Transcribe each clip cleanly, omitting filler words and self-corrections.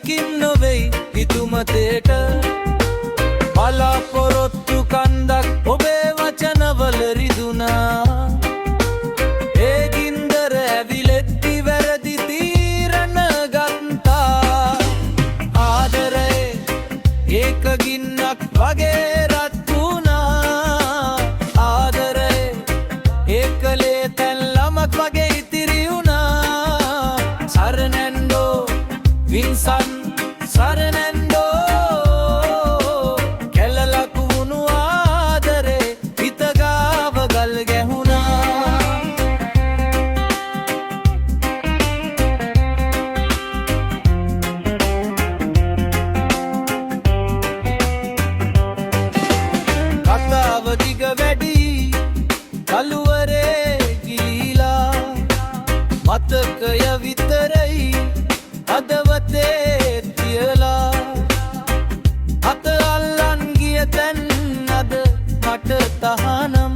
හිතකින් නොවෙයි හිතුමතේට බලාපොරොත්තු කන්දක් ඔබේ වචනවල රිදුනා ඒ ගින්දර ඇවිලෙද්දි වැරදි තීරණ ගත්තා ආදරේ ඒක ගින්නක් වගේ රත් වුණා ආදරේ ඒකලේ තැන් ළමක් වගේ ඉතිරි වුණා සරනැන්ඩෝ වින්සන් සරනැන්ඩෝ කැලලක් වුණු ආදරේ හිත ගාව ගල් ගැහුණා කතාව දිග වැඩි කළුවරේ ගිලිලා මතකය විතරයි හදවතේ තියලා අත අල්ලන් ගිය තැන් අද මට තහනම්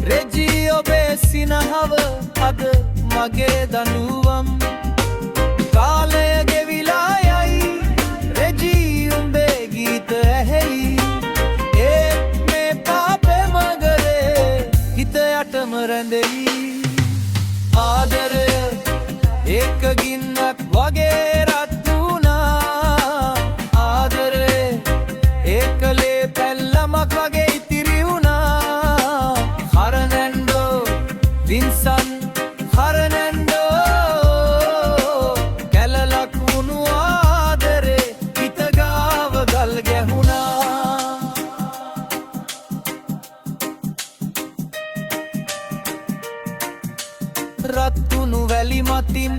රෙජී ඔබේ සිනහව අද මගේ දනුවම් කාලය ගෙවිලා යයි රෙජී උඹේ ගීත ඇහෙයි ඒත් මේ පාපේ මගරේ හිත යටම රැඳෙයි ආදරය ඒක ගින්නක් වගේ රත් වුණා ආදරේ ඒකලේ පැල්ලමක් වගේ ඉතිරි වුණා හරනැන්ඩෝ වින්සන් හරනැන්ඩෝ කැලලක් වුණු ආදරේ හිත ගාව ගල් ගැහුණා රත්තුණු වැලි මතින්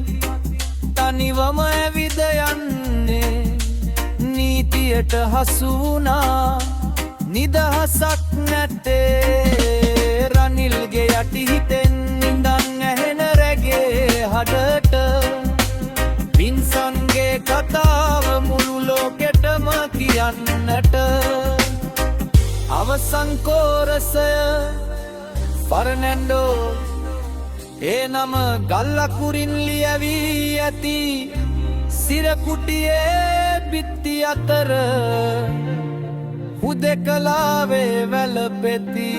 තනිවම ඇවිද යන්නේ නීතියට හසු වුණා නිදහසක් නැත්තේ රනිල්ගේ යටි හිතෙන් ඉඳන් ඇහෙන රැගේ හඩට වින්සන්ගේ කතාව මුළු ලෝකෙටම කියන්නට අවසන් කෝරසය ෆර්නැන්ඩෝ ඒ නම ගල්ලකුරින් ලියවී ඇති සිරකුටියේ බිත්ති අතර හුදෙකලාවේ වැළපෙති